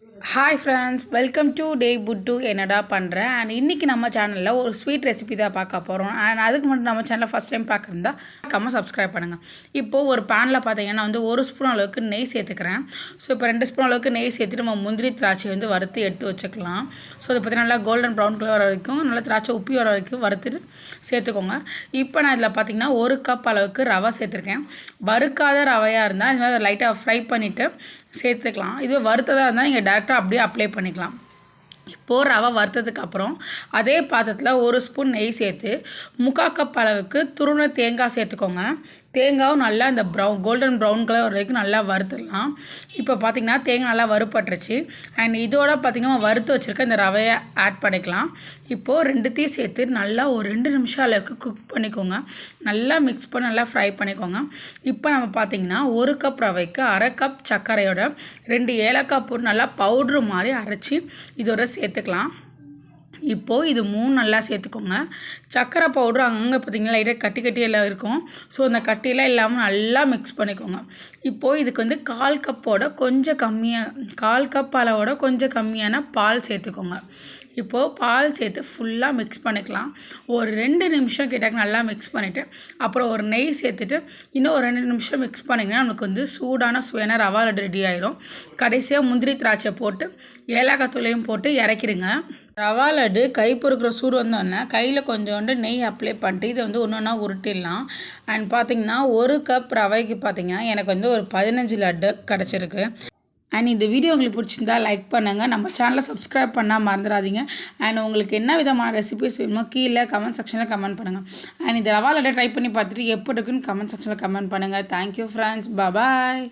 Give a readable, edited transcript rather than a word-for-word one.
Hi friends, welcome to Day puddu enna panra and இன்னைக்கு நம்ம சேனல்ல ஒரு ஸ்வீட் ரெசிபி தான் பார்க்க போறோம். and அதுக்கு முன்னாடி நம்ம சேனலை ஃபர்ஸ்ட் டைம் பார்க்கறதா மறக்காம Subscribe பண்ணுங்க. இப்போ ஒரு panல பாத்தீங்கன்னா நான் வந்து 1 ஸ்பூன் அளவுக்கு நெய் சேர்த்துக்கிறேன். சோ இப்போ 2 ஸ்பூன் அளவுக்கு நெய் சேர்த்துட்டு நம்ம முந்திரி திராட்சை வந்து வறுத்து எடுத்து வச்சுக்கலாம். சோ இது பார்த்தீங்கன்னா நல்லா கோல்டன் பிரவுன் கலர் வர வரைக்கும் நல்லா திராட்சை உப்பி வர வரைக்கும் வறுத்துட்டு சேர்த்துக்கோங்க. இப்போ நான் இதுல பாத்தீங்கன்னா 1 கப் அளவுக்கு ரவை சேர்த்திருக்கேன். வறுக்காத ரவையா இருந்தா இந்த மாதிரி லைட்டா ஃப்ரை பண்ணிட்டு சேர்த்துக்கலாம். இதுவே வறுத்ததா இருந்தா நீங்க டைரக்டா அப்படியே அப்ளை பண்ணிக்கலாம். இப்போ ரவை வறுத்ததுக்கு அப்புறம் அதே பாத்திரத்துல 1 ஸ்பூன் நெய் சேர்த்து 3/4 கப் அளவுக்கு துருவன தேங்காய் சேர்த்துக்கோங்க. தேங்காயும் நல்லா இந்த கோல்டன் பிரவுன் கலர் வரைக்கும் நல்லா வறுத்துடலாம். இப்போ பாத்தீங்கன்னா தேங்காய் நல்லா வறுபட்டுருச்சு. அண்ட் இதோட பாத்தீங்கன்னா வறுத்து வச்சிருக்க இந்த ரவையை ஆட் பண்ணிக்கலாம். இப்போ ரெண்டுத்தையும் சேர்த்து நல்லா ஒரு 2 நிமிஷம் அளவுக்கு குக் பண்ணிக்கோங்க. நல்லா மிக்ஸ் பண்ணி நல்லா ஃப்ரை பண்ணிக்கோங்க. இப்போ நம்ம பாத்தீங்கன்னா 1 கப் ரவைக்கு 1/2 கப் சர்க்கரையோட 2 ஏலக்காய் போட்டு நல்லா பவுடர் மாதிரி அரைச்சி இதோட சேர்த்துக்கலாம். இப்போ இது 3 நல்லா சேர்த்துக்கோங்க. சக்கரை பவுடர் அங்கங்க பாத்தீங்கன்னா லைட்டா கட்டி எல்லாம் இருக்கும். சோ அந்த கட்டி எல்லாம் இல்லாம நல்லா மிக்ஸ் பண்ணிக்கோங்க. இப்போ இதுக்கு வந்து 1/4 கப்போட கொஞ்சம் கம்மியா 1/4 கப் அளவோட கொஞ்சம் கம்மியான பால் சேர்த்துக்கோங்க. இப்போ பால் சேர்த்து ஃபுல்லா மிக்ஸ் பண்ணிக்கலாம். ஒரு 2 நிமிஷம் கிட்ட நல்லா மிக்ஸ் பண்ணிட்டு அப்புறம் ஒரு நெய் சேர்த்துட்டு இன்னும் ஒரு 2 நிமிஷம் மிக்ஸ் பண்ணீங்கன்னா நமக்கு வந்து சூடான சுவையான ரவா லட்டு ரெடி ஆயிடும். கடைசியா முந்திரி திராட்சை போட்டு ஏலக்காய் தூளையும் போட்டு இறக்கிடுங்க. ரவா லட்டு கை பொறுக்கிற சூடு வந்தோடனே கையில கொஞ்சோண்டு நெய் அப்ளை பண்ணிட்டு இதை வந்து ஒன்னொன்னா உருட்டிடலாம். அண்ட் பாத்தீங்கன்னா 1 கப் ரவைக்கு பாத்தீங்கன்னா எனக்கு வந்து ஒரு 15 லட்டு கிடைச்சிருக்கு. அண்ட் இந்த வீடியோ உங்களுக்கு பிடிச்சிருந்தா லைக் பண்ணுங்க. நம்ம சேனலை சப்ஸ்கிரைப் பண்ணா மறந்துடாதீங்க. அண்ட் உங்களுக்கு என்ன விதமான ரெசிபிஸ் வேணுமோ கீழே கமெண்ட் செக்ஷன்ல கமெண்ட் பண்ணுங்க. அண்ட் இந்த ரவா லட்டை ட்ரை பண்ணி பார்த்துட்டு எப்படி இருக்குன்னு கமெண்ட் செக்ஷன்ல கமெண்ட் பண்ணுங்க. Thank you friends. பாய்.